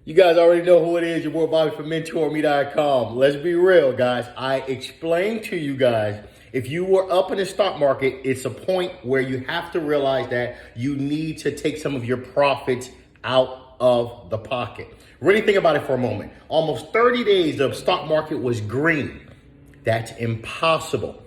You guys already know who it is. Your boy Bobby from Mentourme.com. Let's be real, guys. I explained to you guys, if you were up in the stock market, it's a point where you have to realize that you need to take some of your profits out of the pocket. Really think about it for a moment. Almost 30 days the stock market was green. That's impossible.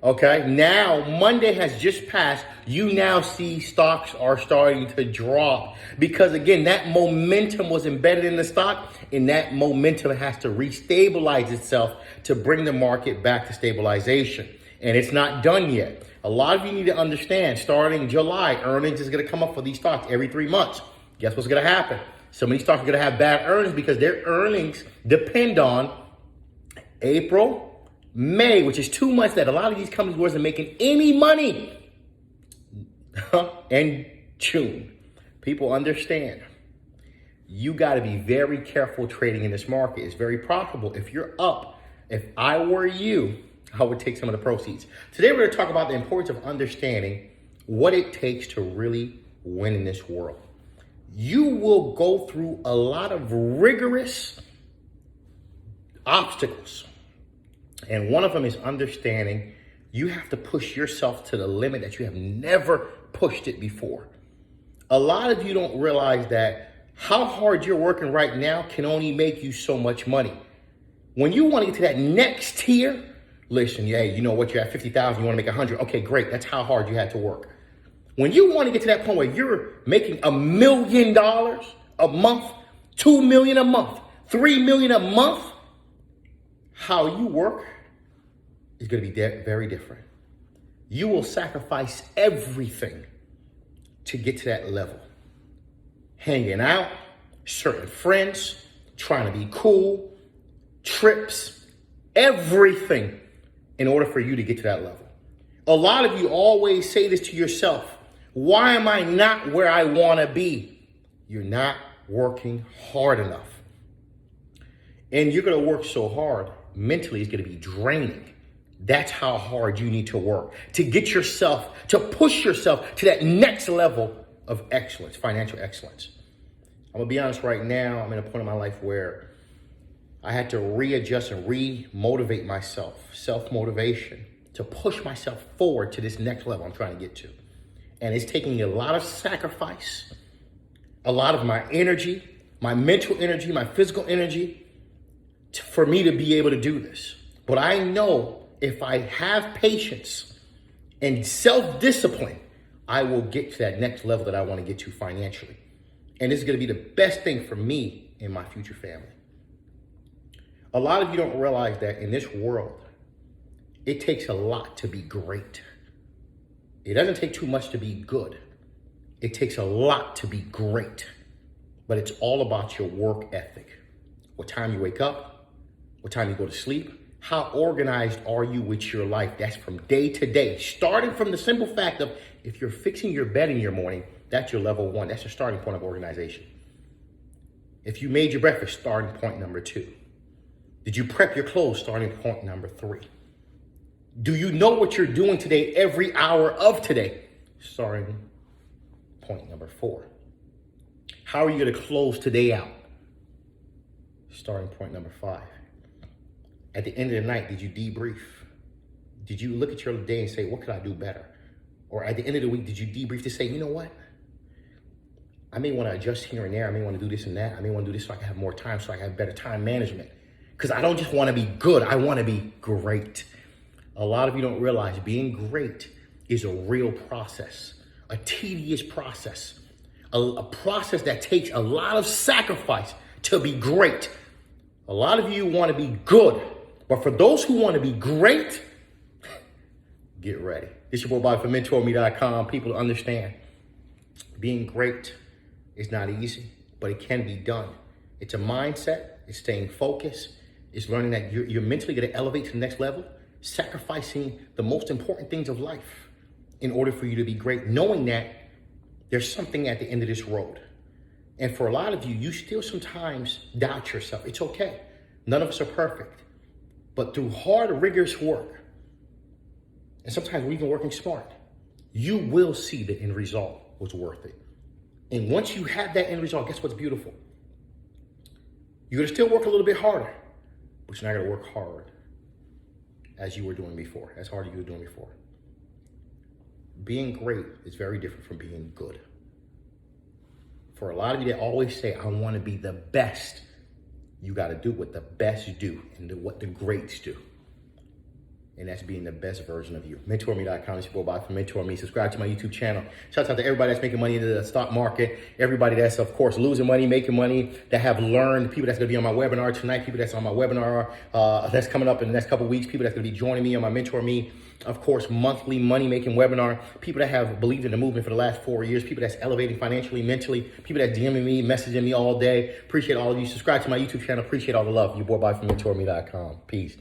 Okay, now Monday has just passed. You now see stocks are starting to drop because, again, that momentum was embedded in the stock, and that momentum has to restabilize itself to bring the market back to stabilization. And it's not done yet. A lot of you need to understand, starting July, earnings is going to come up for these stocks every 3 months. Guess what's going to happen? Some of these stocks are going to have bad earnings because their earnings depend on April, May, which is 2 months that a lot of these companies wasn't making any money. And June. People understand. You got to be very careful trading in this market. It's very profitable. If you're up, if I were you, I would take some of the proceeds. Today we're going to talk about the importance of understanding what it takes to really win in this world. You will go through a lot of rigorous obstacles. And one of them is understanding you have to push yourself to the limit that you have never pushed it before. A lot of you don't realize that how hard you're working right now can only make you so much money. When you want to get to that next tier, listen, hey, you know what, you're at 50,000, you want to make 100. Okay, great. That's how hard you had to work. When you want to get to that point where you're making $1 million a month, 2 million a month, 3 million a month, how you work is going to be very different. You will sacrifice everything to get to that level. Hanging out, certain friends, trying to be cool, trips, everything in order for you to get to that level. A lot of you always say this to yourself. Why am I not where I want to be? You're not working hard enough. And you're going to work so hard, mentally it's going to be draining. That's how hard you need to work to get yourself, to push yourself to that next level of excellence, financial excellence. I'm going to be honest right now, I'm in a point in my life where I had to readjust and re-motivate myself, self-motivation, to push myself forward to this next level I'm trying to get to. And it's taking a lot of sacrifice, a lot of my energy, my mental energy, my physical energy, for me to be able to do this. But I know if I have patience and self-discipline, I will get to that next level that I want to get to financially. And this is going to be the best thing for me and my future family. A lot of you don't realize that in this world, it takes a lot to be great. It doesn't take too much to be good. It takes a lot to be great. But it's all about your work ethic. What time you wake up, what time you go to sleep, how organized are you with your life? That's from day to day. Starting from the simple fact of if you're fixing your bed in your morning, that's your level 1. That's your starting point of organization. If you made your breakfast, starting point number 2. Did you prep your clothes? Starting point number 3. Do you know what you're doing today every hour of today? Starting point number 4. How are you going to close today out? Starting point number 5. At the end of the night, did you debrief? Did you look at your day and say, what could I do better? Or at the end of the week, did you debrief to say, you know what? I may want to adjust here and there. I may want to do this and that. I may want to do this so I can have more time, so I can have better time management. Because I don't just want to be good. I want to be great. A lot of you don't realize being great is a real process, a tedious process, a process that takes a lot of sacrifice to be great. A lot of you want to be good. But for those who want to be great, get ready. This is your boy Bobby from Mentourme.com. People understand being great is not easy, but it can be done. It's a mindset. It's staying focused. It's learning that you're mentally going to elevate to the next level, sacrificing the most important things of life in order for you to be great, knowing that there's something at the end of this road. And for a lot of you, you still sometimes doubt yourself. It's okay. None of us are perfect. But through hard, rigorous work, and sometimes we're even working smart, you will see the end result was worth it. And once you have that end result, guess what's beautiful? You're gonna still work a little bit harder, but you're not gonna work hard as you were doing before, as hard as you were doing before. Being great is very different from being good. For a lot of you that always say, I want to be the best, you got to do what the best do and do what the greats do. And that's being the best version of you. Mentourme.com is your boy Bob from Mentourme. Subscribe to my YouTube channel. Shout out to everybody that's making money in the stock market. Everybody that's, of course, losing money, making money, that have learned. People that's going to be on my webinar tonight. People that's on my webinar that's coming up in the next couple of weeks. People that's going to be joining me on my Mentourme, of course, monthly money-making webinar. People that have believed in the movement for the last 4 years. People that's elevating financially, mentally. People that's DMing me, messaging me all day. Appreciate all of you. Subscribe to my YouTube channel. Appreciate all the love. Your boy Bob from Mentourme.com. Peace.